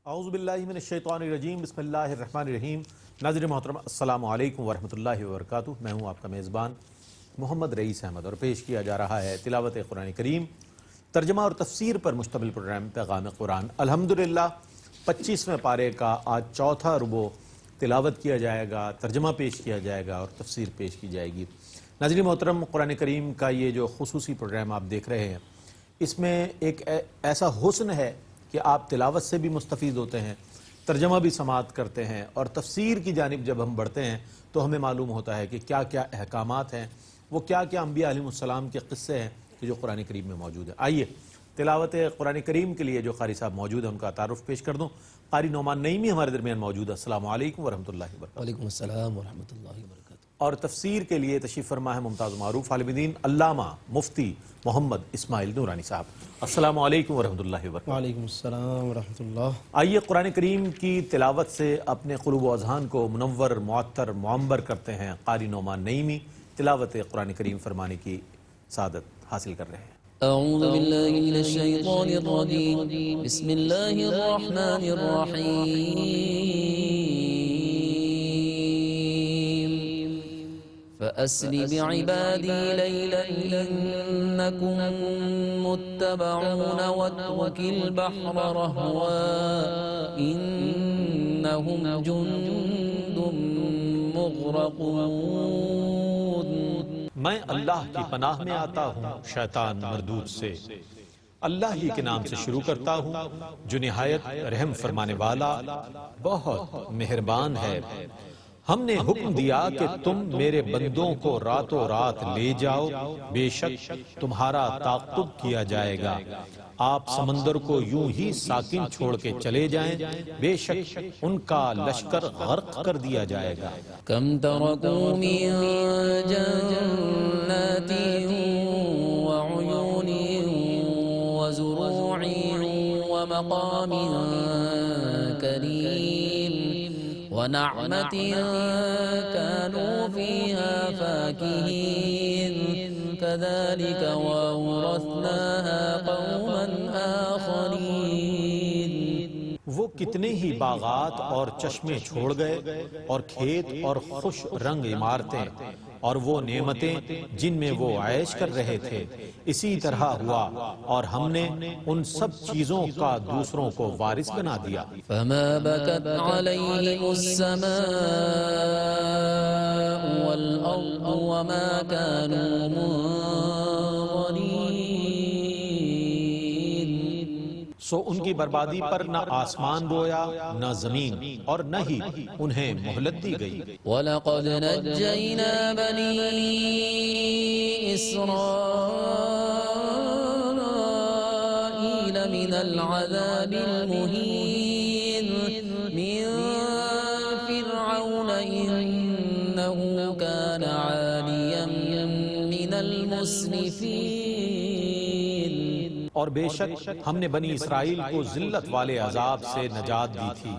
اعوذ باللہ من الشیطان الرجیم، بسم اللہ الرحمن الرحیم۔ ناظرین محترم، السلام علیکم ورحمۃ اللہ وبرکاتہ۔ میں ہوں آپ کا میزبان محمد رئیس احمد اور پیش کیا جا رہا ہے تلاوت قرآن کریم ترجمہ اور تفسیر پر مشتمل پروگرام پیغام قرآن۔ الحمدللہ 25ویں پارے کا آج چوتھا ربع تلاوت کیا جائے گا، ترجمہ پیش کیا جائے گا اور تفسیر پیش کی جائے گی۔ ناظرین محترم، قرآن کریم کا یہ جو خصوصی پروگرام آپ دیکھ رہے ہیں، اس میں ایک ایسا حسن ہے کہ آپ تلاوت سے بھی مستفید ہوتے ہیں، ترجمہ بھی سماعت کرتے ہیں، اور تفسیر کی جانب جب ہم بڑھتے ہیں تو ہمیں معلوم ہوتا ہے کہ کیا کیا احکامات ہیں، وہ کیا کیا انبیاء علیہ السلام کے قصے ہیں کہ جو قرآن کریم میں موجود ہیں۔ آئیے تلاوت قرآن کریم کے لیے جو قاری صاحب موجود ہیں ان کا تعارف پیش کر دوں۔ قاری نعمان نعیمی ہمارے درمیان موجود ہے۔ السلام علیکم ورحمۃ اللہ وبرکاتہ۔ وعلیکم السلام ورحمۃ اللہ وبرکاتہ۔ اور تفسیر کے لیے تشریف فرما ہے ممتاز معروف عالم دین علامہ مفتی محمد اسماعیل نورانی صاحب۔ السلام علیکم ورحمۃ اللہ وبرکاتہ۔ وعلیکم السلام ورحمۃ اللہ۔ آئیے قرآن کریم کی تلاوت سے اپنے قلوب و اذہان کو منور، معطر، معمر کرتے ہیں۔ قاری نعمان نعیمی تلاوت قرآن کریم فرمانے کی سعادت حاصل کر رہے ہیں۔ اعوذ باللہ من الشیطان الرجیم، بسم اللہ الرحمن الرحیم۔ فأسر بعبادی لیلا انکم متبعون واترک البحر رہوا انہم جند مغرقون۔ میں اللہ کی پناہ میں آتا ہوں شیطان مردود سے۔ اللہ ہی کے نام سے شروع کرتا ہوں جو نہایت رحم فرمانے والا، بہت مہربان ہے۔ ہم نے حکم دیا کہ تم میرے بندوں کو راتوں رات لے جاؤ، بے شک تمہارا تعاقب کیا جائے گا۔ آپ سمندر کو یوں ہی ساکن چھوڑ کے چلے جائیں، بے شک ان کا لشکر غرق کر دیا جائے گا۔ کم ترکوا من جنات وعیون وزروع ومقام کریم ونعمت كانوا فيها فاكهين كذلك وأورثناها قوما آخرين۔ وہ کتنے ہی باغات اور چشمے چھوڑ گئے اور کھیت اور خوش رنگ عمارتیں اور وہ نعمتیں جن میں وہ عیش کر رہے تھے، اسی طرح ہوا اور ہم نے ان سب چیزوں کا دوسروں کو وارث بنا دیا۔ فما بكت عليهم السماء والأرض وما كانوا منظرين۔ سو ان کی بربادی پر نہ آسمان رویا نہ زمین، اور نہ ہی انہیں مہلت دی گئی۔ وَلَقَدْ نَجَّيْنَا بَنِي إِسْرَائِيلَ مِنَ الْعَذَابِ الْمُهِينِ مِنْ فِرْعَوْنَ إِنَّهُ كَانَ عَالِيًا مِنَ الْمُسْرِفِينَ۔ اور بے شک ہم نے بنی اسرائیل کو ذلت والے عذاب سے نجات دی تھی،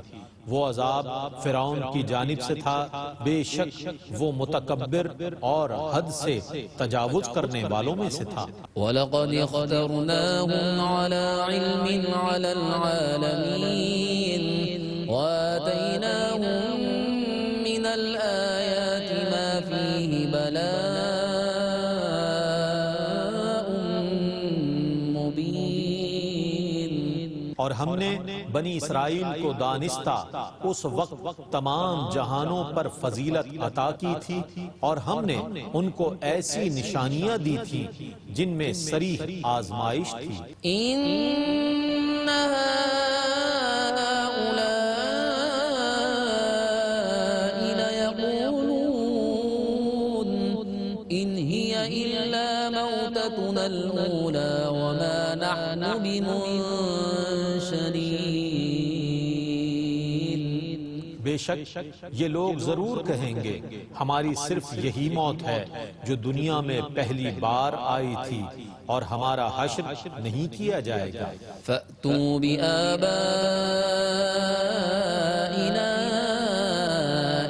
وہ عذاب فرعون کی جانب سے تھا، بے شک وہ متکبر اور حد سے تجاوز کرنے والوں میں سے تھا۔ وَلَقَدِ اخْتَرْنَاهُمْ عَلَى عِلْمٍ عَلَى الْعَالَمِينَ وَآتَيْنَاهُمْ مِنَ الْآيَاتِ مَا فِيهِ بَلَاءٌ مُبِينٌ۔ اور ہم نے بنی اسرائیل کو دانستہ اس وقت تمام جہانوں پر فضیلت عطا کی تھی، اور ہم نے ان کو ایسی نشانیاں دی تھی جن میں صریح آزمائش تھی۔ إِنَّ هَٰؤُلَاءِ لَيَقُولُونَ إِنْ هِيَ إِلَّا مَوْتَتُنَا الْأُولَىٰ وَمَا نَحْنُ بِمُنشَرِينَ۔ بے شک یہ لوگ ضرور کہیں گے ہماری صرف یہی موت ہے جو دنیا میں پہلی بار آئی تھی، اور ہمارا حشر نہیں کیا جائے گا۔ فَأْتُوا بِآبَائِنَا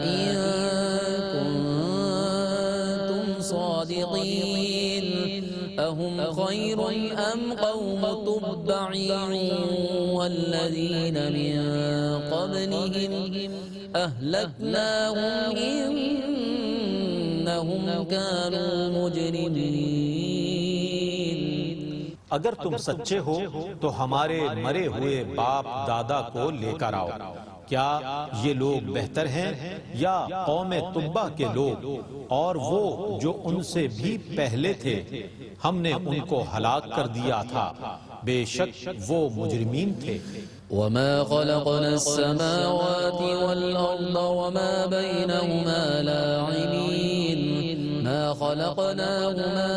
إِن كُنتُمْ صَادِقِينَ أَهُمْ خَيْرٌ أَمْ قَوْمُ تُبَّعٍ والذين من قبلهم أهلكناهم إنهم كانوا مجرمين اگر تم سچے ہو تو ہمارے مرے ہوئے باپ دادا کو لے کر آؤ، کیا یہ لوگ بہتر ہیں یا قوم تبع کے لوگ؟ اور وہ جو ان سے بھی پہلے تھے ہم نے ان کو ہلاک کر دیا تھا، بے شک وہ مجرمین تھے۔ وما خلقنا السماوات والأرض وما بينهما لاعبين ما خلقناهما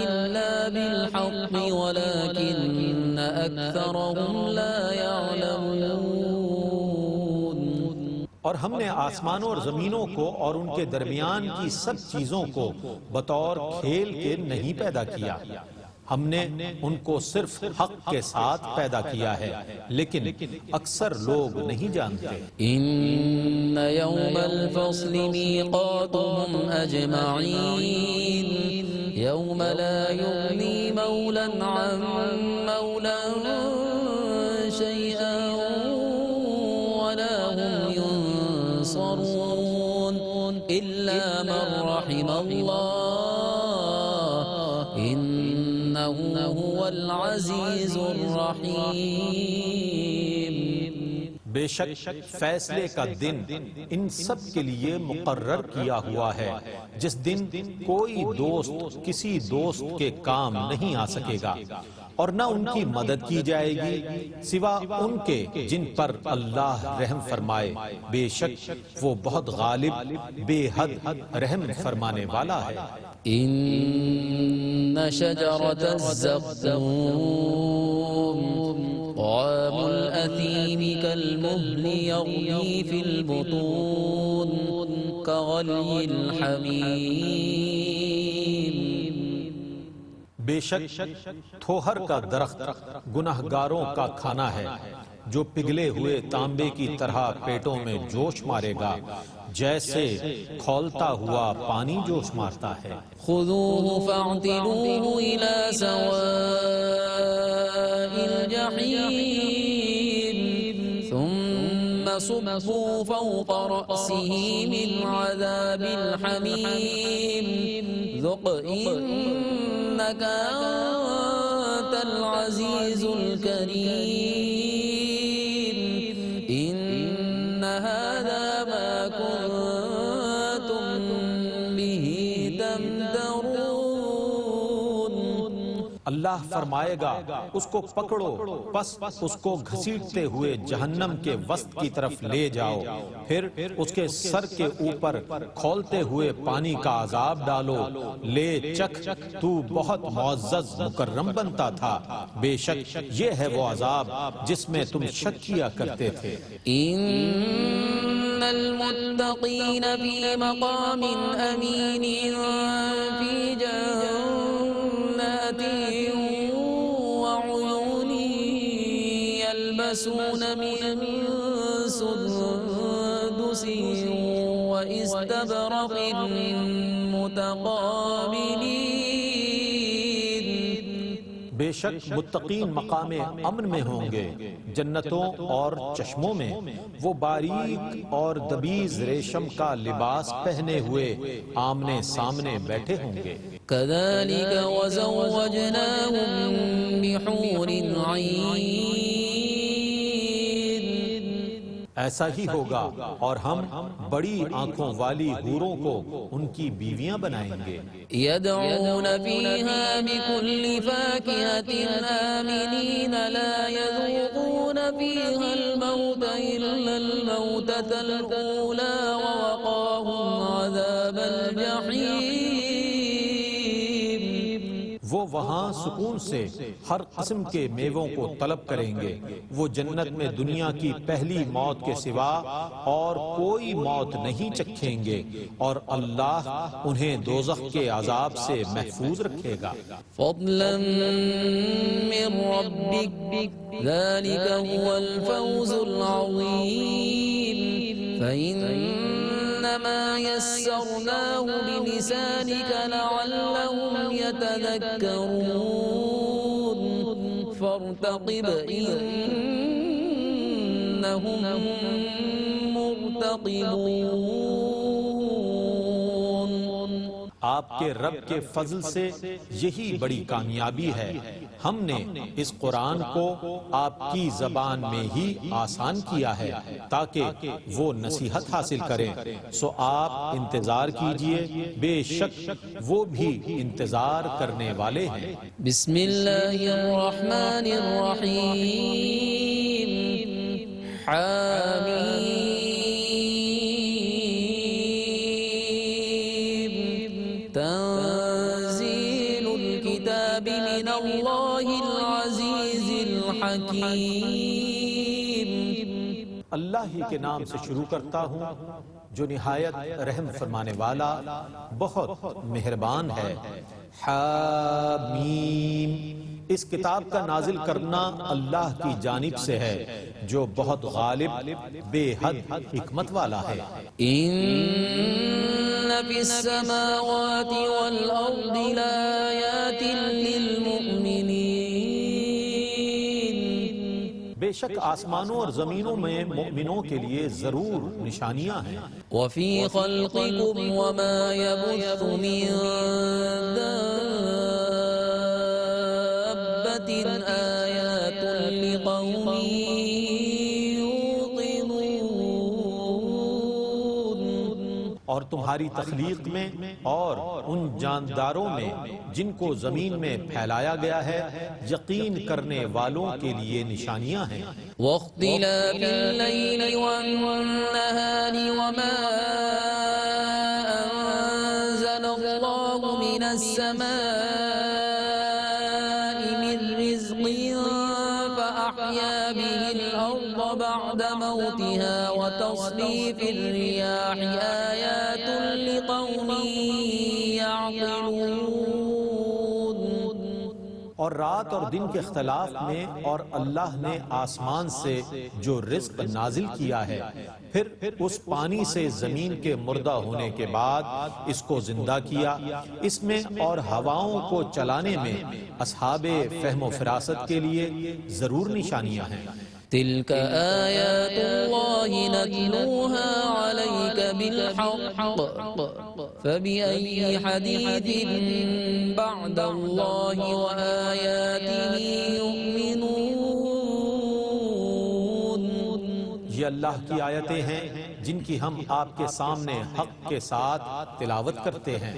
إلا بالحق ولكن أكثرهم لا يعلمون۔ اور ہم نے آسمانوں اور زمینوں کو اور ان کے درمیان کی سب چیزوں کو بطور کھیل کے نہیں پیدا کیا، ہم نے ان کو صرف حق کے ساتھ پیدا کیا ہے، لیکن اکثر لوگ نہیں جانتے۔ إن يوم الفصل ميقاتهم أجمعين يوم لا يغني مولا عن مولا شيئا ولا هم ينصرون إلا من رحم الله إنه هو العزيز الرحيم۔ بے شک فیصلے کا دن ان سب کے لیے مقرر کیا ہوا ہے، جس دن کوئی دوست کسی دوست کے کام نہیں آ سکے گا اور نہ ان کی مدد کی جائے گی سوا ان کے جن پر اللہ رحم فرمائے، بے شک وہ بہت غالب بے حد رحم فرمانے والا ہے۔ إن شجرة الزقوم طعام الأثيم كالمهل يغلي في البطون كغلي الحميم۔ بے شک تھوہر کا درخت گناہگاروں کا کھانا ہے، جو پگھلے ہوئے تانبے کی طرح پیٹوں میں جوش مارے گا، جیسے کھولتا ہوا پانی جوش مارتا ہے۔ خذوه فاعتلوه إلى سواء الجحيم ثم صبوا فوق رأسه من عذاب الحميم ذق إنك أنت العزيز الكريم إن هذا ما كنتم به تمترون۔ اللہ فرمائے گا اس کو پکڑو، پس اس کو گھسیٹتے ہوئے جہنم کے وسط کی طرف لے جاؤ، پھر اس کے سر کے اوپر کھولتے ہوئے پانی کا عذاب ڈالو، لے چکھ تو بہت معزز مکرم بنتا تھا، بے شک یہ ہے وہ عذاب جس میں تم شک کیا کرتے تھے۔ إن المتقين في مقام أمين في جنات وعيون يلبسون من سندس واستبرق متقابلين۔ بے شک متقین مقام امن میں ہوں گے، جنتوں اور چشموں میں، وہ باریک اور دبیز ریشم کا لباس پہنے ہوئے آمنے سامنے بیٹھے ہوں گے۔ كذلك وزوجناهم بحور عين۔ ایسا ہی ہوگا اور ہم بڑی آنکھوں والی حوروں کو ان کی بیویاں بنائیں گے۔ يدعون فيها بكل فاكهة آمنين لا يذوقون فيها الموت إلا الموتة الأولى ووقاهم عذاب الجحيم۔ وہ وہاں سکون سے ہر قسم کے میووں کو طلب کریں گے، وہ جنت میں دنیا کی پہلی موت کے سوا اور کوئی موت نہیں چکھیں گے، اور اللہ انہیں دوزخ کے عذاب سے محفوظ رکھے گا۔ فضلا من ربك ذلك هو الفوز العظيم۔ فإنما يسرناه بلسانك لعلهم يتذكرون۔ فارتقب فارتقب إنهم مرتقبون. آپ کے رب کے فضل سے یہی بڑی کامیابی ہے. ہم نے اس قرآن کو آپ کی زبان میں ہی آسان کیا ہے تاکہ وہ نصیحت حاصل کریں. سو آپ انتظار کیجئے، بے شک وہ بھی انتظار کرنے والے ہیں. بسم اللہ الرحمن الرحیم. حامیم. تنزیل الکتاب من اللہ العزیز الحکیم. اللہ ہی کے نام سے شروع کرتا ہوں جو نہایت رحم فرمانے والا بہت مہربان ہے. حامیم. اس کتاب کا نازل کرنا اللہ کی جانب سے ہے جو بہت غالب بے حد حکمت والا ہے. ان فی السماوات والارض لآیات للمؤمنین. بے شک آسمانوں اور زمینوں میں مؤمنوں کے لیے ضرور نشانیاں ہیں. وفی خلقکم وما یبث من دابۃ آیات لقوم یوقنون. اور تمہاری تخلیق میں اور ان جانداروں میں جن کو زمین میں پھیلایا گیا ہے یقین کرنے والوں کے لیے نشانیاں ہیں. واختلاف اللیل والنہار وما انزل اللہ من السماء من رزق فأحیا به الأرض بعد موتها وتصریف الرياح آیات لقوم يعقلون. اور رات اور دن کے اختلاف میں اور اللہ نے آسمان سے جو رزق نازل کیا ہے پھر اس پانی سے زمین کے مردہ ہونے کے بعد اس کو زندہ کیا، اس میں اور ہواؤں کو چلانے میں اصحاب فہم و فراست کے لیے ضرور نشانیاں ہیں. تلك آیات اللہ نتلوها علیک بالحق فبأي حدیث بعد اللہ وآیاتہ یؤمنون. یہ اللہ کی آیتیں ہیں جن کی ہم آپ کے سامنے حق کے ساتھ تلاوت کرتے ہیں.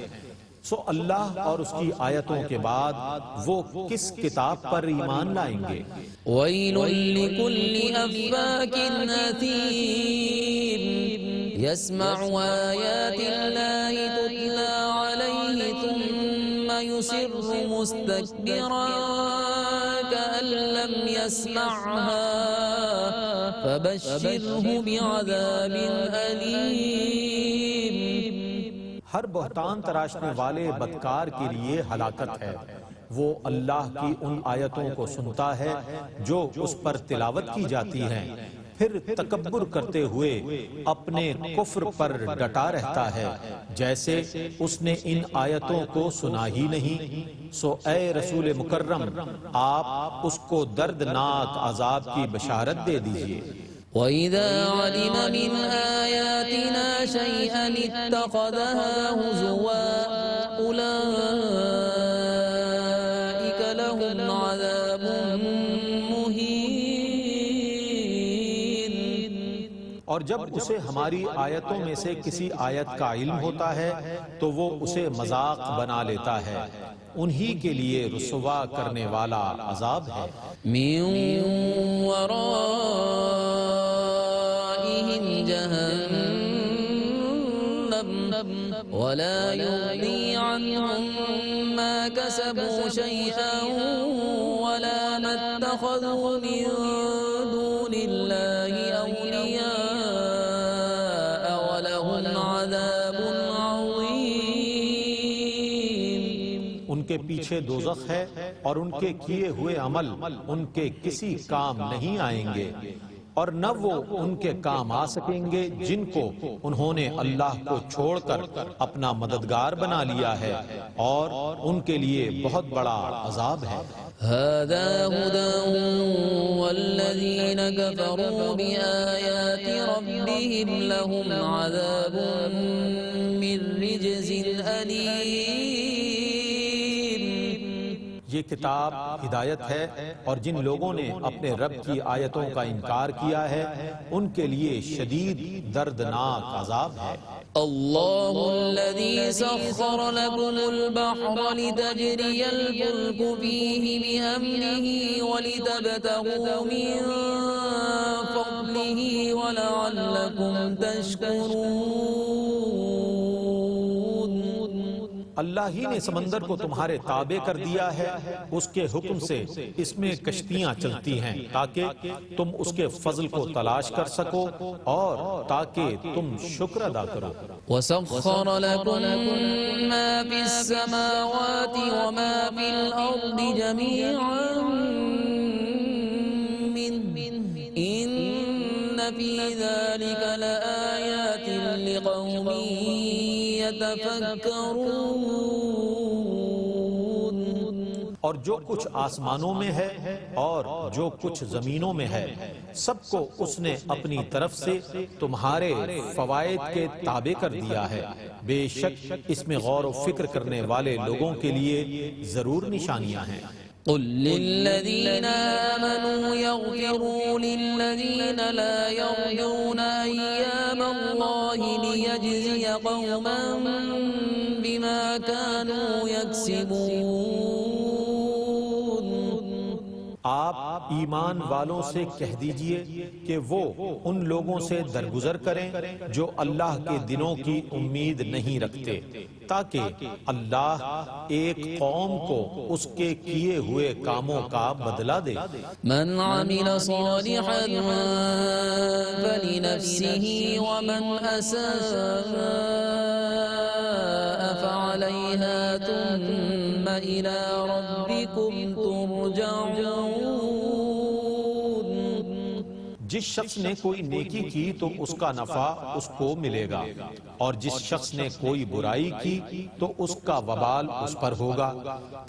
سو اللہ اور اس کی آیتوں کے بعد وہ کس کتاب پر ایمان لائیں گے؟ ویل لکل افاک اثیم یسمع آیات اللہ تتلی علیہ ثم یصر مستکبرا کأن لم يسمعها فبشرہ بعذاب علیم. ہر بہتان تراشنے والے بدکار کے لیے ہلاکت ہے. وہ اللہ کی ان آیتوں کو سنتا ہے جو اس پر تلاوت کی جاتی ہیں پھر تکبر کرتے ہوئے اپنے کفر پر ڈٹا رہتا ہے جیسے اس نے ان آیتوں کو سنا ہی نہیں. سو اے رسول مکرم آپ اس کو دردناک عذاب کی بشارت دے دیجئے. وَإِذَا عَلِمَ مِنْ آيَاتِنَا شَيْئًا اتَّخَذَهَا هُزُوًا أُولَئِكَ لَهُمْ عَذَابٌ مُهِينٌ. اور جب اسے ہماری آیتوں میں سے کسی آیت کا علم ہوتا ہے تو وہ اسے مذاق بنا لیتا ہے. انہی کے لیے رسوا کرنے والا عذاب ہے. مِّن وَرَائِهِمْ جَهَنَّمُ وَلَا يُغْنِي عَنْهُمْ مَا كَسَبُوا شَيْئًا وَلَا مَا اتَّخَذُوا مِن دُونِ اللَّهِ أَوْلِيَاءَ وَلَهُمْ عَذَابٌ عَظِيمٌ. ان کے پیچھے دوزخ ہے اور ان کے کیے ہوئے عمل ان کے کسی کام نہیں آئیں گے اور نہ وہ ان کے کام آ سکیں گے جن کو انہوں نے اللہ کو چھوڑ کر اپنا مددگار بنا لیا ہے، اور ان کے لیے بہت بڑا عذاب ہے۔ هذا هدى والذين كفروا بآيات ربهم لهم عذاب من رجز أليم۔ یہ کتاب ہدایت ہے، اور جن لوگوں نے اپنے رب کی آیتوں کا انکار کیا ہے ان کے لیے شدید دردناک عذاب ہے۔ الله الذي سخر لكم البحر لتجري الفلك فيه بأمره ولتبتغوا من فضله ولعلكم تشكرون۔ اللہ ہی نے سمندر کو تمہارے تابع کر دیا ہے، اس کے حکم سے اس میں کشتیاں چلتی ہیں تاکہ تم اس کے فضل کو تلاش کر سکو اور تاکہ تم شکر ادا کرو۔ وسخر لكم ما في السماوات وما في الأرض جميعا منه إن في ذلك لآيات لقوم يتفكرون۔ اور جو کچھ آسمانوں میں ہے اور جو کچھ زمینوں میں ہے، سب کو اس نے اپنی طرف سے تمہارے فوائد کے تابع کر دیا ہے۔ بے شک اس میں غور و فکر کرنے والے لوگوں کے لیے ضرور نشانیاں ہیں۔ قل للذين آمنوا يغفروا للذين لا يرجون أيام الله ليجزي قوما بما كانوا يكسبون۔ آپ ایمان والوں سے کہہ دیجئے کہ وہ ان لوگوں سے درگزر کریں جو اللہ کے دنوں کی امید نہیں رکھتے، تاکہ اللہ ایک قوم کو اس کے کیے ہوئے کاموں کا بدلہ دے۔ من عمل صالحا فلنفسه ومن أساء فعليها ثم إلى ربكم ترجعون۔ جس شخص نے کوئی نیکی کی تو اس کا نفع اس کو ملے گا، اور جس شخص نے کوئی برائی کی تو اس کا وبال اس پر ہوگا،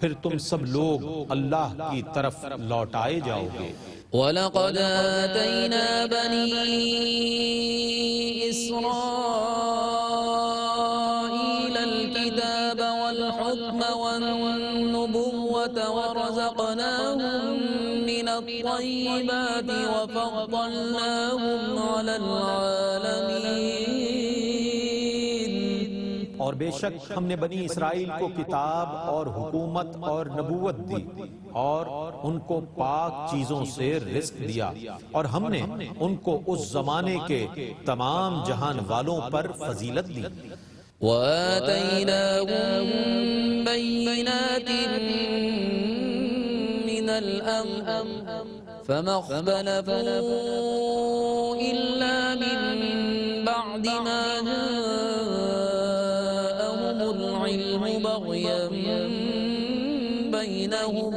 پھر تم سب لوگ اللہ کی طرف لوٹائے جاؤ گے۔ وَلَقَدْ آتَيْنَا بَنِي إِسْرَائِيلَ الْكِتَابَ وَالْحُكْمَ وَالنُّبُوَّةَ وَرَزَقْنَاهُم مِّنَ الطَّيِّبَاتِ وَفَضَّلْنَاهُمْ عَلَى الْعَالَمِينَ۔ اور بے شک ہم نے بنی اسرائیل کو کتاب اور حکومت اور نبوت دی، اور ان کو پاک چیزوں سے رزق دیا، اور ہم نے ان کو اس زمانے کے تمام جہان والوں پر فضیلت دی۔ وآتيناهم بينات من الأمر فما اختلفوا إلا من بعد ما جاءهم العلم بغيا بينهم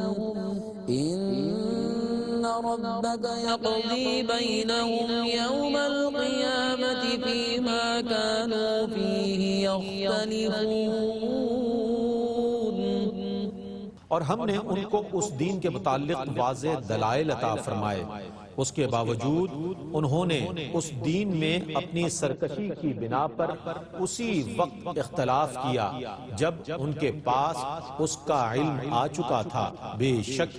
إن ربك يقضي بينهم يوم القيامة فيما كانوا فيه يختلفون۔ اور ہم نے ان کو اس دین کے متعلق واضح دلائل عطا فرمائے، اس کے باوجود انہوں نے اس دین میں اپنی سرکشی کی بنا پر اسی وقت اختلاف کیا جب ان کے پاس اس کا علم آ چکا تھا۔ بے شک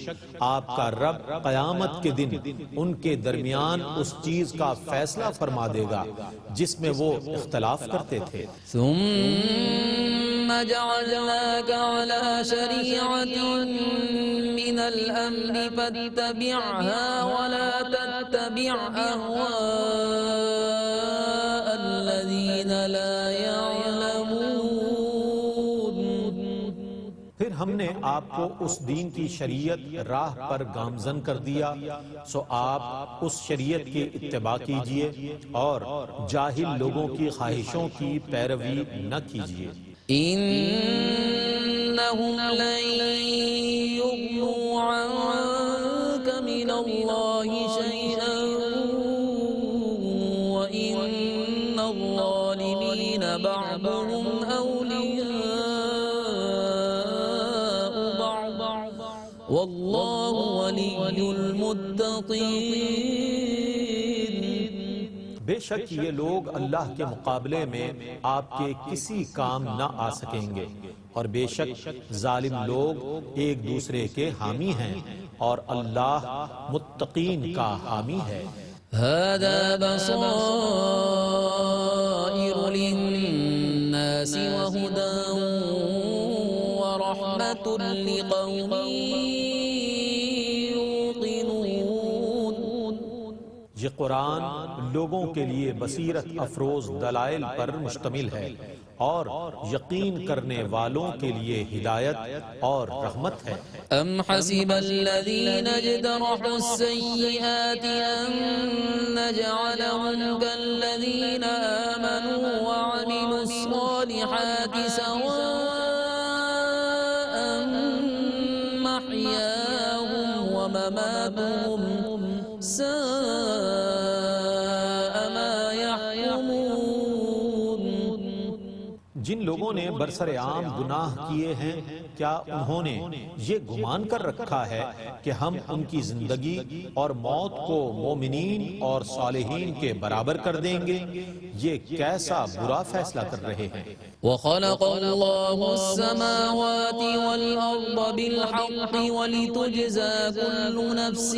آپ کا رب قیامت کے دن ان کے درمیان اس چیز کا فیصلہ فرما دے گا جس میں وہ اختلاف کرتے تھے۔ ثم جعلناك على شريعة من الأمر فاتبعها ولا تتبع أهواء الذين لا يعلمون۔ پھر ہم نے آپ کو اس دین کی شریعت راہ پر گامزن کر دیا، سو آپ اس شریعت کی اتباع کیجئے اور جاہل لوگوں کی خواہشوں کی پیروی نہ کیجئے۔ إنهم لن يغنوا عنك من الله شيئا بعضهم أولياء بعض والله ولي المتقين. بے شک یہ لوگ اللہ کے مقابلے میں آپ کے کسی کام نہ آ سکیں گے، اور بے شک ظالم لوگ ایک دوسرے کے حامی ہیں، اور اللہ متقین کا حامی ہے. هذا بصائر للناس وهدى ورحمة لقوم يوقنون. یہ قرآن لوگوں کے لیے بصیرت افروز دلائل پر مشتمل ہے اور یقین کرنے والوں کے لیے ہدایت اور رحمت ہے. أم حسب الذين اجترحوا السيئات أن نجعلهم كالذين آمنوا وعملوا الصالحات سواء محياهم ومماتهم ساء ما يحكمون. جن لوگوں نے برسر عام گناہ کیے ہیں، کیا انہوں نے یہ گمان کر رکھا ہے کہ ہم ان کی زندگی اور موت کو مومنین اور صالحین کے برابر کر دیں گے؟ یہ کیسا برا فیصلہ کر رہے ہیں. وخلق الله السماوات والأرض بالحق ولتجزى كل نفس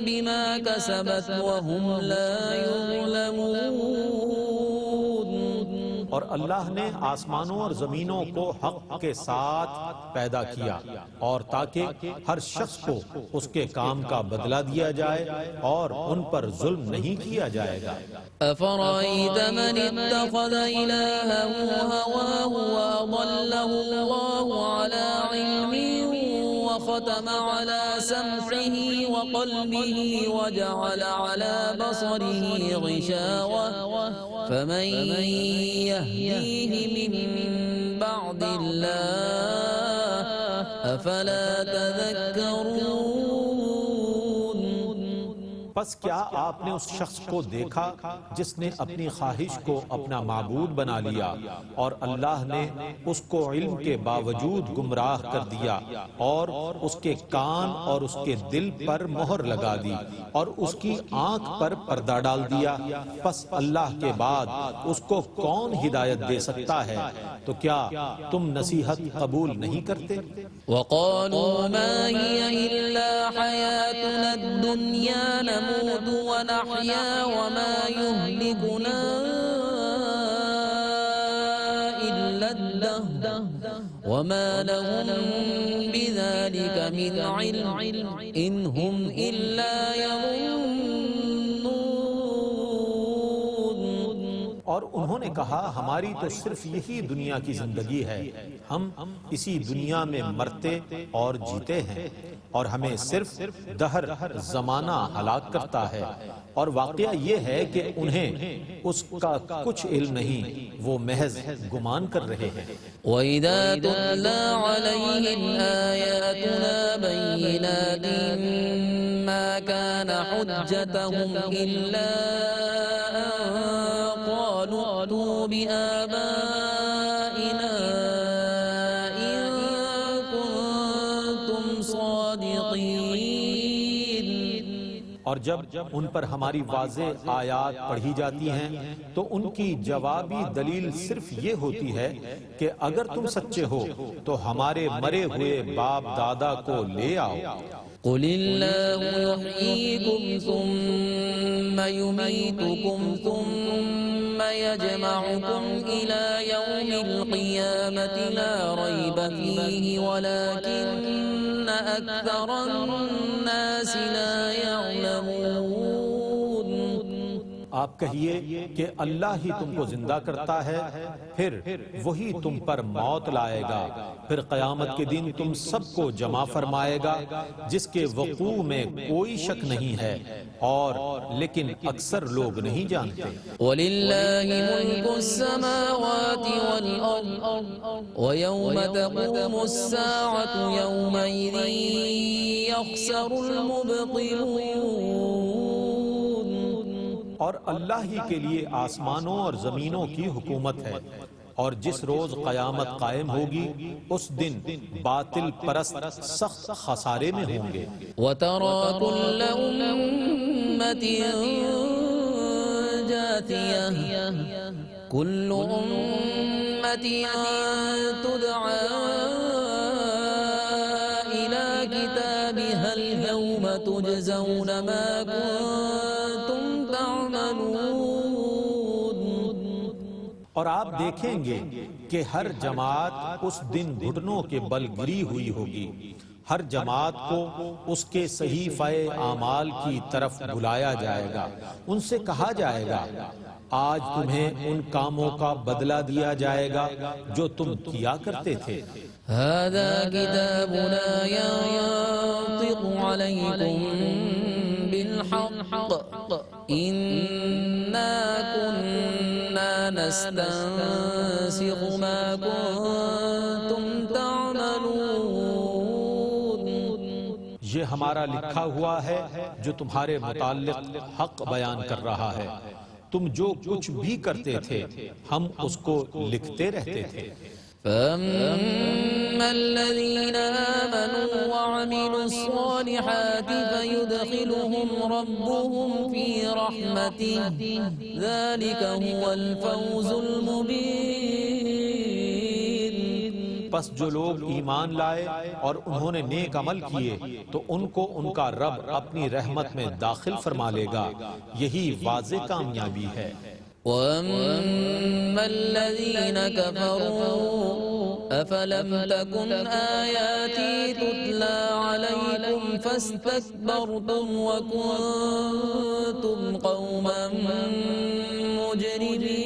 بما كسبت وهم لا يظلمون. اور اللہ نے آسمانوں اور زمینوں کو حق کے ساتھ پیدا کیا، اور تاکہ ہر شخص کو اس کے کام کا بدلہ دیا جائے اور ان پر ظلم نہیں کیا جائے گا. أفرأيت من اتخذ إلهه هواه وأضله الله على علم وختم على سمعه وقلبه وجعل على بصره غشاوة فمن يهديه من بعد الله أفلا تذكرون. پس کیا آپ نے اس شخص کو دیکھا جس نے اپنی خواہش کو اپنا معبود بنا لیا، اور اللہ نے اس کو علم کے باوجود گمراہ کر دیا، اور اس کے کان اور اس کے دل پر مہر لگا دی، اور اس کی آنکھ پر پردہ ڈال دیا؟ پس اللہ کے بعد اس کو کون ہدایت دے سکتا ہے؟ تو کیا تم نصیحت قبول نہیں کرتے؟ وقالوا ما هي إلا حياتنا الدنيا نموت ونحيا وما يهلكنا إلا الدهر وما لهم بذلك من علم إن هم إلا يظنون. اور انہوں نے کہا ہماری تو صرف یہی دنیا کی زندگی ہے، ہم اسی دنیا میں مرتے اور جیتے ہیں، اور ہمیں صرف دہر زمانہ ہلاک کرتا ہے. اور واقعہ یہ ہے کہ انہیں اس کا کچھ علم نہیں، وہ محض گمان کر رہے ہیں. وَإِذَا تُتْلَى عَلَيْهِمْ آيَاتُنَا بَيِّنَاتٍ مَا كَانَ حُجَّتَهُمْ إِلَّا أَن قَالُوا ائْتُوا بِآبَائِنَا إِن كُنتُمْ صَادِقِينَ. اور جب ان پر ہماری واضح آیات پڑھی جاتی ہیں تو ان کی جوابی دلیل صرف یہ ہوتی ہے کہ اگر تم سچے ہو تو ہمارے مرے ہوئے باپ دادا کو لے آؤ. قل الله يحييكم ثم يميتكم ثم يجمعكم إلى يوم القيامة لا ريب فيه ولكن أكثر الناس لا يعلمون. آپ کہیے کہ اللہ ہی تم کو زندہ کرتا ہے، پھر وہی تم پر موت لائے گا، پھر قیامت کے دن تم سب کو جمع فرمائے گا جس کے وقوع میں کوئی شک نہیں ہے، اور لیکن اکثر لوگ نہیں جانتے. وَلِلَّهِ مُلْكُ السَّمَاوَاتِ وَالْأَرْضِ وَيَوْمَ تَقُومُ السَّاعَةُ يَوْمَئِذٍ يَخْسَرُ الْمُبْطِلُونَ. اور اللہ ہی کے لیے آسمانوں اور زمینوں کی حکومت ہے، اور جس روز قیامت قائم ہوگی اس دن باطل پرست سخت خسارے میں ہوں گے۔ وترى كل أمة جاثية كل أمة تدعى إلى كتابها اليوم تجزون ما كنتم تعملون۔ اور آپ دیکھیں گے کہ ہر جماعت اس دن گھٹنوں کے بل گری ہوئی ہوگی، ہر جماعت کو اس کے صحیفہ اعمال کی طرف بلایا جائے گا، ان سے کہا جائے گا آج تمہیں ان کاموں کا بدلہ دیا جائے گا جو تم کیا کرتے تھے۔ هذا كتابنا ينطق عليكم بالحق إنا كنا نستنسخ ما كنتم تعملون۔ یہ ہمارا لکھا ہوا ہے جو تمہارے متعلق حق بیان کر رہا ہے، تم جو کچھ بھی کرتے تھے ہم اس کو لکھتے رہتے تھے۔ فأما الذين آمنوا وعملوا الصالحات فيدخلهم ربهم في رحمته ذلك هو الفوز المبين۔ پس جو لوگ ایمان لائے اور انہوں نے نیک عمل کیے تو ان کو ان کا رب اپنی رحمت میں داخل فرما لے گا، یہی واضح کامیابی ہے۔ وَأَمَّا الَّذِينَ كَفَرُوا أَفَلَمْ تَكُنْ آيَاتِي تُتْلَى عَلَيْكُمْ فَاسْتَكْبَرْتُمْ وَكُنْتُمْ قَوْمًا مُجْرِمِينَ۔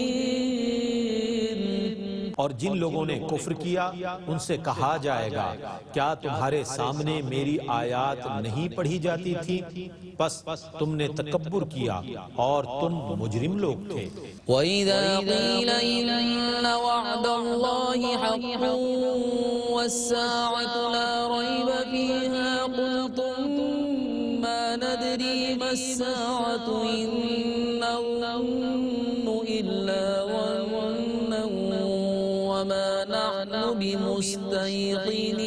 اور جن لوگوں نے کفر کیا ان سے کہا جائے گا کیا تمہارے سامنے میری آیات نہیں پڑھی جاتی تھی؟ پس تم نے تکبر کیا اور تم مجرم لوگ تھے۔ وَإِذَا قِيلَ إِنَّ وَعْدَ اللَّهِ حَقٌّ وَالسَّاعَةُ لَا رَيْبَ فِيهَا قُلْتُمْ مَا نَدْرِي مَا السَّاعَةُ إِن نَّظُنُّ إِلَّا ظَنًّا وَمَا نَحْنُ بِمُسْتَيْقِنِينَ۔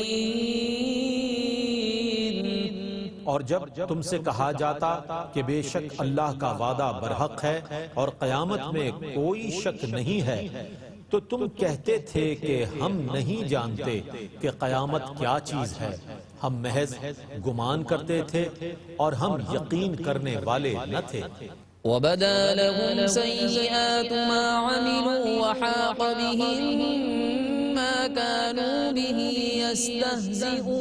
اور جب تم سے کہا جاتا کہ بے شک اللہ کا وعدہ برحق ہے اور قیامت میں کوئی شک نہیں ہے تو تم کہتے تھے کہ ہم نہیں جانتے کہ قیامت کیا چیز ہے، ہم محض گمان کرتے تھے اور ہم یقین کرنے والے نہ تھے۔ وَبَدَا لَهُمْ سَيِّئَاتُ مَا عَمِلُوا وَحَاقَ بِهِم مَّا كَانُوا بِهِ يَسْتَهْزِئُونَ۔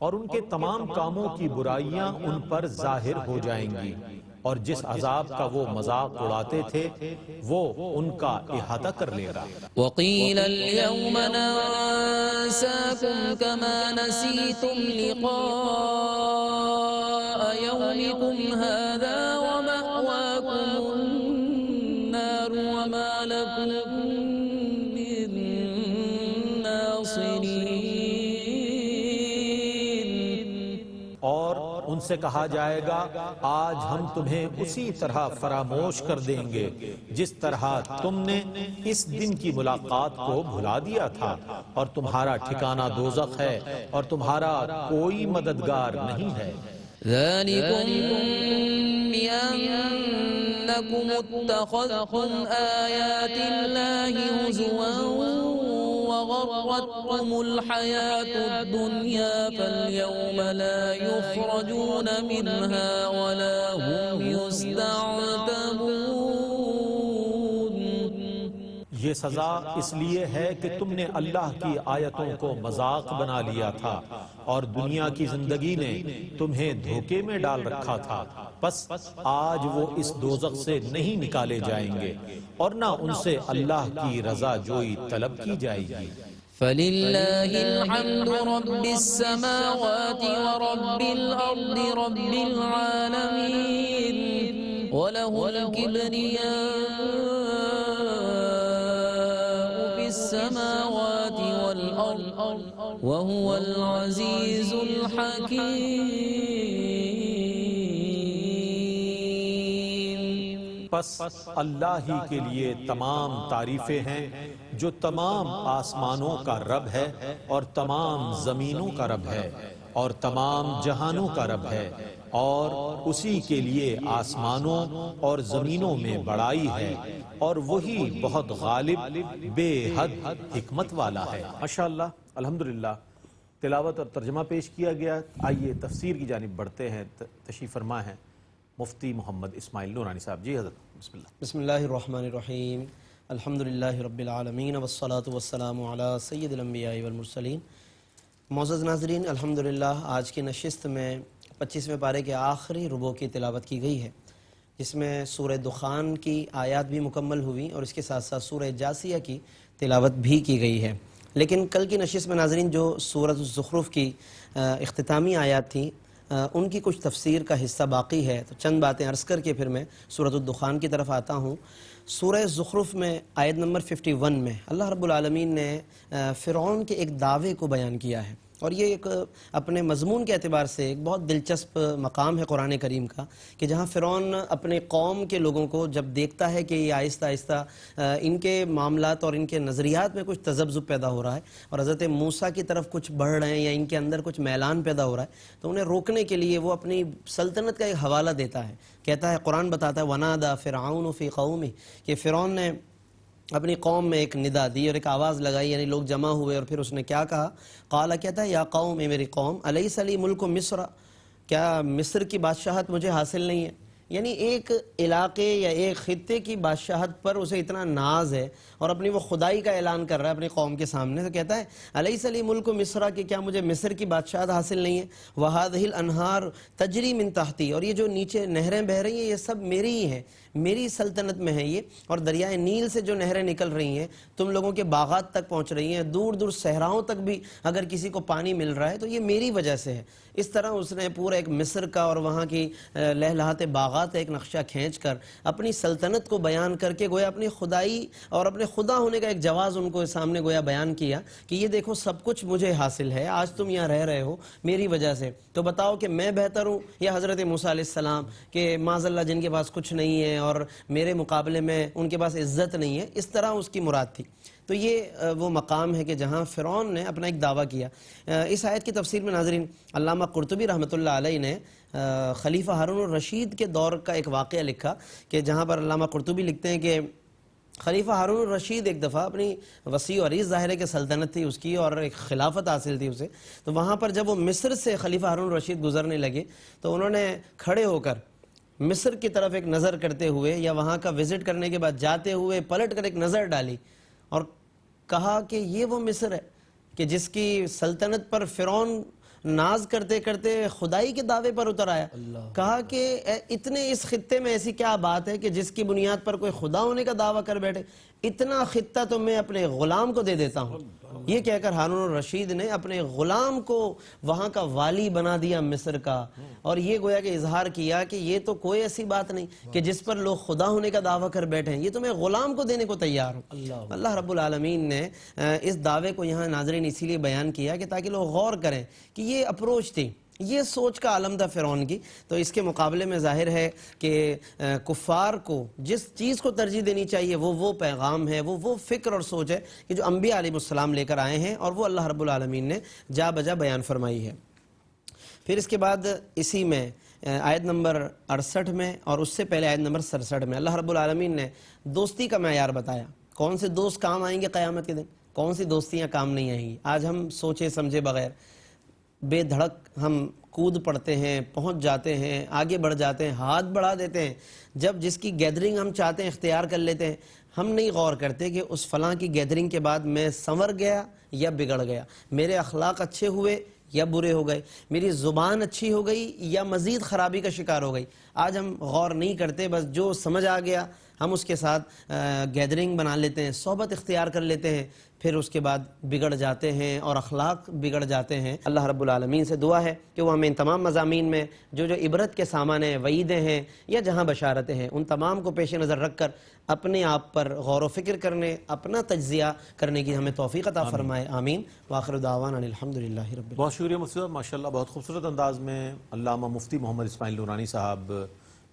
اور ان کے تمام کاموں کی برائیاں ان پر ظاہر ہو جائیں گی، اور جس عذاب کا وہ مذاق اڑاتے تھے وہ ان کا احاطہ کر لے گا۔ وَقِيلَ الْيَوْمَ نَنسَاكُمْ كَمَا نَسِيتُمْ لِقَاءَ يَوْمِكُمْ هَذَا وَمَأْوَاكُمُ النَّارُ وَمَا لَكُمْ مِن نَاصِرِينَ۔ اور ان سے کہا جائے گا آج ہم تمہیں اسی طرح فراموش کر دیں گے جس طرح تم نے اس دن کی ملاقات کو بھلا دیا تھا، اور تمہارا ٹھکانہ دوزخ ہے اور تمہارا کوئی مددگار نہیں ہے۔ ذَلِكُمْ بِأَنَّكُمُ اتَّخَذْتُمْ آيَاتِ اللَّهِ هُزُوًا وَغَرَّتْكُمُ الْحَيَاةُ الدُّنْيَا فَالْيَوْمَ لَا يُخْرَجُونَ مِنْهَا وَلَا هُمْ يُسْتَعْتَبُونَ۔ یہ سزا اس لیے ہے کہ تم نے اللہ کی آیتوں کو مذاق بنا لیا تھا اور دنیا کی زندگی نے تمہیں دھوکے میں ڈال رکھا تھا، پس آج وہ اس دوزخ سے نہیں نکالے جائیں گے اور نہ ان سے اللہ کی رضا جوئی طلب کی جائے گی۔ فَلِلَّهِ الْحَمْدُ رَبِّ السَّمَاوَاتِ وَرَبِّ الْأَرْضِ رَبِّ الْعَالَمِينَ وَلَهُ الْكِبْرِيَاءُ فِي السَّمَاوَاتِ وَالْأَرْضِ وَهُوَ الْعَزِيزُ الْحَكِيمُ۔ پس اللہ ہی کے لیے تمام تعریفیں ہیں جو تمام آسمانوں کا رب ہے اور تمام زمینوں کا رب ہے اور تمام جہانوں کا رب ہے، اور اسی کے لیے آسمانوں اور زمینوں میں بڑائی ہے، اور وہی بہت غالب بے حد حکمت والا ہے۔ ماشاءاللہ، الحمدللہ تلاوت اور ترجمہ پیش کیا گیا۔ آئیے تفسیر کی جانب بڑھتے ہیں۔ تشریف فرما ہے مفتی محمد اسماعیل نورانی صاحب۔ جی حضرت، بسم اللہ۔ بسم اللہ الرحمن الرحیم، الحمدللہ رب العالمین والصلاة والسلام علی سید الانبیاء والمرسلین۔ معزز ناظرین، الحمدللہ آج کی نشست میں 25ویں پارے کے آخری ربع کی تلاوت کی گئی ہے، جس میں سورہ دخان کی آیات بھی مکمل ہوئی اور اس کے ساتھ ساتھ سورہ جاسیہ کی تلاوت بھی کی گئی ہے۔ لیکن کل کی نشست میں ناظرین جو سورۃ الزخرف کی اختتامی آیات تھیں، ان کی کچھ تفسیر کا حصہ باقی ہے، تو چند باتیں عرض کر کے پھر میں سورۃ الدخان کی طرف آتا ہوں۔ سورہ زخرف میں آیت نمبر 51 میں اللہ رب العالمین نے فرعون کے ایک دعوے کو بیان کیا ہے، اور یہ ایک اپنے مضمون کے اعتبار سے ایک بہت دلچسپ مقام ہے قرآن کریم کا، کہ جہاں فرعون اپنے قوم کے لوگوں کو جب دیکھتا ہے کہ یہ آہستہ آہستہ ان کے معاملات اور ان کے نظریات میں کچھ تذبذب پیدا ہو رہا ہے اور حضرت موسیٰ کی طرف کچھ بڑھ رہے ہیں یا ان کے اندر کچھ میلان پیدا ہو رہا ہے، تو انہیں روکنے کے لیے وہ اپنی سلطنت کا ایک حوالہ دیتا ہے۔ کہتا ہے، قرآن بتاتا ہے، وَنَادَى فِرْعَوْنُ فِي قَوْمِهِ، کہ فرعون نے اپنی قوم میں ایک ندا دی اور ایک آواز لگائی، یعنی لوگ جمع ہوئے، اور پھر اس نے کیا کہا؟ قال، کہتا ہے، یا قوم، اے میری قوم، الیس لی ملک مصر، کیا مصر کی بادشاہت مجھے حاصل نہیں ہے؟ یعنی ایک علاقے یا ایک خطے کی بادشاہت پر اسے اتنا ناز ہے اور اپنی وہ خدائی کا اعلان کر رہا ہے اپنی قوم کے سامنے، تو کہتا ہے الیس لی ملک مصر، کہ کیا مجھے مصر کی بادشاہت حاصل نہیں ہے؟ وہذہ الانہار تجری من تحتی، اور یہ جو نیچے نہریں بہہ رہی ہیں یہ سب میری ہی ہیں، میری سلطنت میں ہے یہ، اور دریائے نیل سے جو نہریں نکل رہی ہیں تم لوگوں کے باغات تک پہنچ رہی ہیں، دور دور صحراؤں تک بھی اگر کسی کو پانی مل رہا ہے تو یہ میری وجہ سے ہے۔ اس طرح اس نے پورا ایک مصر کا اور وہاں کی لہلہاتے باغات ایک نقشہ کھینچ کر اپنی سلطنت کو بیان کر کے گویا اپنی خدائی اور اپنے خدا ہونے کا ایک جواز ان کو سامنے گویا بیان کیا کہ یہ دیکھو سب کچھ مجھے حاصل ہے، آج تم یہاں رہ رہے ہو میری وجہ سے، تو بتاؤ کہ میں بہتر ہوں یا حضرت موسیٰ علیہ السلام، کہ معاذ اللہ جن کے پاس کچھ نہیں ہے اور میرے مقابلے میں ان کے پاس عزت نہیں ہے، اس طرح اس کی مراد تھی۔ تو یہ وہ مقام ہے کہ جہاں فرعون نے اپنا ایک دعویٰ کیا۔ اس آیت کی تفسیر میں ناظرین علامہ قرطبی رحمۃ اللہ علیہ نے خلیفہ ہارون الرشید کے دور کا ایک واقعہ لکھا، کہ جہاں پر علامہ قرطبی لکھتے ہیں کہ خلیفہ ہارون الرشید ایک دفعہ اپنی وسیع و عریض ظاہر ہے کہ سلطنت تھی اس کی اور ایک خلافت حاصل تھی اسے، تو وہاں پر جب وہ مصر سے خلیفہ ہارون الرشید گزرنے لگے تو انہوں نے کھڑے ہو کر مصر کی طرف ایک نظر کرتے ہوئے یا وہاں کا وزٹ کرنے کے بعد جاتے ہوئے پلٹ کر ایک نظر ڈالی اور کہا کہ یہ وہ مصر ہے کہ جس کی سلطنت پر فرعون ناز کرتے کرتے خدائی کے دعوے پر اتر آیا۔ کہا کہ اتنے اس خطے میں ایسی کیا بات ہے کہ جس کی بنیاد پر کوئی خدا ہونے کا دعویٰ کر بیٹھے، اتنا خطہ تو میں اپنے غلام کو دے دیتا ہوں۔ یہ کہہ کر ہارون الرشید نے اپنے غلام کو وہاں کا والی بنا دیا مصر کا، اور یہ گویا کہ اظہار کیا کہ یہ تو کوئی ایسی بات نہیں کہ جس پر لوگ خدا ہونے کا دعویٰ کر بیٹھے ہیں، یہ تو میں غلام کو دینے کو تیار ہوں۔ اللہ رب العالمین نے اس دعوے کو یہاں ناظرین اسی لیے بیان کیا کہ تاکہ لوگ غور کریں کہ یہ اپروچ تھی، یہ سوچ کا عالم تھا فرعون کی۔ تو اس کے مقابلے میں ظاہر ہے کہ کفار کو جس چیز کو ترجیح دینی چاہیے وہ پیغام ہے، وہ فکر اور سوچ ہے کہ جو انبیاء علیہ السلام لے کر آئے ہیں، اور وہ اللہ رب العالمین نے جا بجا بیان فرمائی ہے۔ پھر اس کے بعد اسی میں آیت نمبر 68 میں اور اس سے پہلے آیت نمبر 67 میں اللہ رب العالمین نے دوستی کا معیار بتایا، کون سے دوست کام آئیں گے قیامت کے دن، کون سی دوستیاں کام نہیں آئیں گی۔ آج ہم سوچے سمجھے بغیر بے دھڑک ہم کود پڑتے ہیں، پہنچ جاتے ہیں، آگے بڑھ جاتے ہیں، ہاتھ بڑھا دیتے ہیں، جب جس کی گیدرنگ ہم چاہتے ہیں اختیار کر لیتے ہیں، ہم نہیں غور کرتے کہ اس فلاں کی گیدرنگ کے بعد میں سنور گیا یا بگڑ گیا، میرے اخلاق اچھے ہوئے یا برے ہو گئے، میری زبان اچھی ہو گئی یا مزید خرابی کا شکار ہو گئی۔ آج ہم غور نہیں کرتے، بس جو سمجھ آ گیا ہم اس کے ساتھ گیدرنگ بنا لیتے ہیں، صحبت اختیار کر لیتے ہیں، پھر اس کے بعد بگڑ جاتے ہیں اور اخلاق بگڑ جاتے ہیں۔ اللہ رب العالمین سے دعا ہے کہ وہ ہمیں ان تمام مضامین میں جو عبرت کے سامان ہیں، وعیدیں ہیں یا جہاں بشارتیں ہیں، ان تمام کو پیش نظر رکھ کر اپنے آپ پر غور و فکر کرنے، اپنا تجزیہ کرنے کی ہمیں توفیق عطا فرمائے، آمین۔ وآخر دعوانا الحمدللہ رب العالمین۔ بہت شکریہ مفتی صاحب، ماشاءاللہ بہت خوبصورت انداز میں علامہ مفتی محمد اسماعیل نورانی صاحب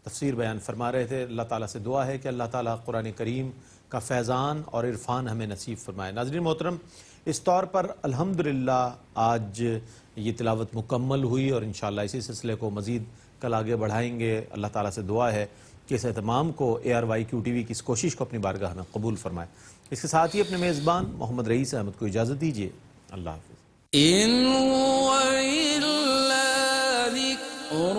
تفسیر بیان فرما رہے تھے۔ اللہ تعالیٰ سے دعا ہے کہ اللہ تعالیٰ قرآن کریم کا فیضان اور عرفان ہمیں نصیب فرمائے۔ ناظرین محترم، اس طور پر الحمدللہ آج یہ تلاوت مکمل ہوئی اور انشاءاللہ اسی سلسلے کو مزید کل آگے بڑھائیں گے۔ اللہ تعالیٰ سے دعا ہے کہ اس اہتمام کو ARYQ TV کی اس کوشش کو اپنی بارگاہ میں قبول فرمائے۔ اس کے ساتھ ہی اپنے میزبان محمد رئیس احمد کو اجازت دیجیے۔ اللہ حافظ۔ إن هو إلا ذكر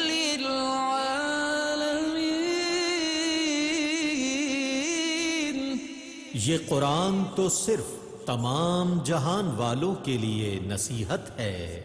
للعالمين یہ قرآن تو صرف تمام جہان والوں کے لیے نصیحت ہے۔